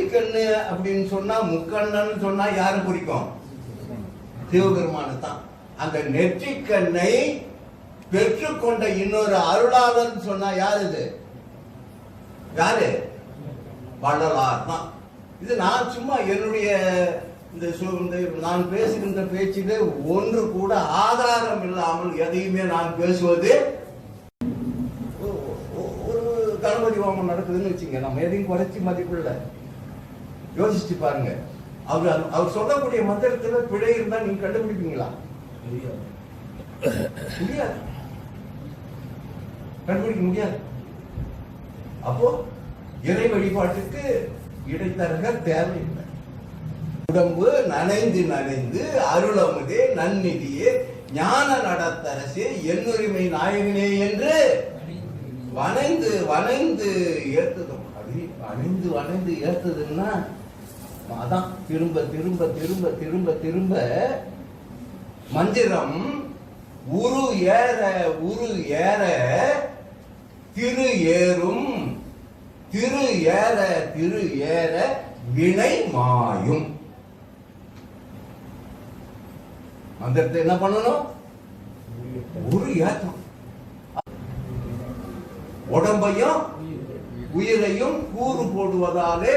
நெற்றிக்கண்ணு அப்படின்னு சொன்னா முக்கண்ணன்னு சொன்னா யாரு குறிக்கும்? சிவபெருமானு தான். அந்த நெற்றிக்கண்ணை பெற்றுக்கொண்ட இன்னொரு அருளாளன் சொன்னா யாரு? இது யாரு? வள்ளலார் தான். இது நான் சும்மா என்னுடைய நான் பேசுகின்ற பேச்சிலே ஒன்று கூட ஆதாரம் இல்லாமல் எதையுமே நான் பேசுவது. ஒரு கணபதி ஹோமம் நடக்குதுன்னு வச்சுங்க, நம்ம எதையும் குறைச்சி மதிப்பில்லை. யோசிச்சு பாருங்க. அவர் சொல்லக்கூடிய மந்திரத்துல பிழை இருந்தா நீங்க கண்டுபிடிப்பீங்களா? முடியாது, கண்டுபிடிக்க முடியாது. அப்போ இறை வழிபாட்டுக்கு இடைத்தரகர் தேவையில்லை. உடம்பு நனைந்து நனைந்து அருளமுதே நன்னிதியே ஞான நடத்தரசே என்னுரிமை நாயகனே என்று வணைந்து வணைந்து ஏத்துதும். அப்படி வணைந்து வணைந்து ஏத்துதுன்னா அதான் திரும்ப திரும்ப திரும்ப திரும்ப திரும்ப மந்திரம் உரு ஏற உரு ஏற திரு ஏறும், திரு ஏற திரு ஏற வினை மாயும். மந்திரத்தை என்ன பண்ணணும்? ஒரு ஏற்றம். உடம்பையும் உயிரையும் கூறு போடுவதாலே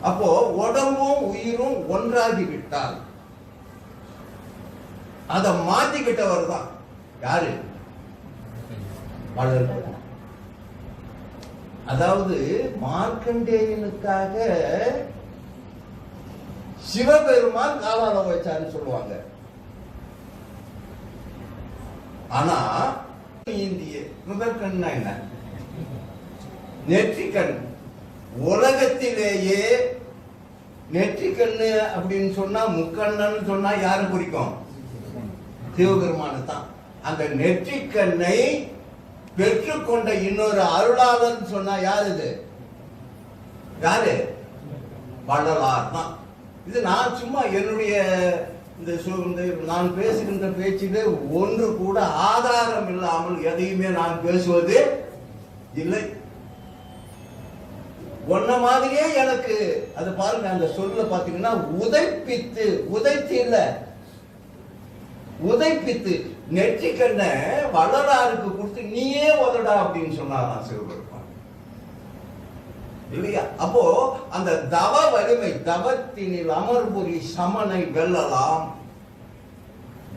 அப்போ உடம்பும் உயிரும் ஒன்றாகி விட்டால் அதை மாத்திக்கிட்டவர் தான் யாரு? அதாவது மார்க்கண்டேயனுக்காக சிவபெருமான் காலால வச்சாருன்னு சொல்லுவாங்க. ஆனா இந்திய முதற்கண்ணா என்ன? நெற்றிக்கண். உலகத்திலேயே நெற்றிக்கண்ணு அப்படின்னு சொன்னா முக்கண்ணன்னு சொன்னா யாரு குறிக்கும்? சிவபெருமானு தான். அந்த நெற்றிக்கண்ணை பெற்றுக்கொண்ட இன்னொரு அருளாளன் சொன்னா யாரு? இது யாரு? வள்ளலார் தான். இது நான் சும்மா என்னுடைய நான் பேசுகின்ற பேச்சிலே ஒன்று கூட ஆதாரம் இல்லாமல் எதையுமே நான் பேசுவது இல்லை. ஒன்ன மாதிரியே எனக்கு அது பாருங்க, அந்த சொல்ல பாத்தீங்கன்னா உதைப்பித்து, உதைத்து இல்ல உதைப்பித்து நெற்றிக்கண்ண வள்ளலாருக்கு கொடுத்து நீயே உதடா அப்படின்னு சொன்னாராம் சிவபெருமான் இல்லையா? அப்போ அந்த தவ வலிமை, தவத்தினில் அமர்புரி சமனை வெல்லலாம்,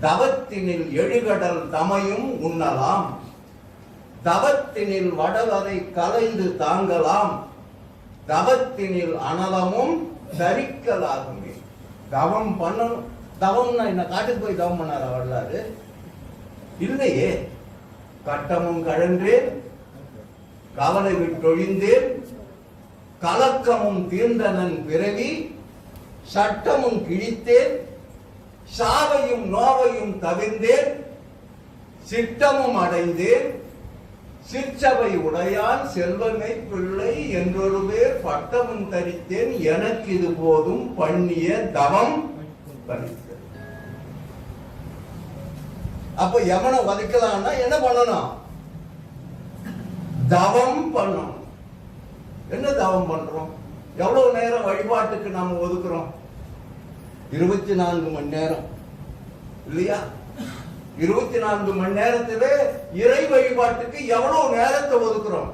தவத்தினில் எழுகடல் தமையும் உண்ணலாம், தவத்தினில் வடவரை கலைந்து தாங்கலாம், தவத்தினில் அனலமும் தரிக்கலாகுமே. தவம் பண்ணணும். தவம்னா என்ன? காட்டுக்கு போய் தவம் பண்ணாரா வரலாறு? இல்லையே. கட்டமும் கழன்றேன், கவலை விட்டொழிந்தேன், கலக்கமும் தீர்ந்தனன் பிறவி, சட்டமும் கிழித்தேன், சாவையும் நோவையும் தவிர்ந்தேன், சிட்டமும் அடைந்தேன், சிற்சபை உடையான் செல்வமை பிள்ளை என்றொரு பேர் பட்டமும் தரித்தேன், எனக்கு இது போதும் பண்ணிய தவம் பறித்தேன். அப்ப யமனை வதைக்கலாம்னா என்ன பண்ணணும்? தவம் பண்ணணும். என்ன தவம் பண்றோம்? எவ்வளவு நேரம் வழிபாட்டுக்கு நாம ஒதுக்குறோம்? 24 மணி நேரம் இல்லையா? 24 மணி நேரத்துல இறை வழிபாட்டுக்கு எவ்வளவு நேரத்தை ஒதுக்குறோம்?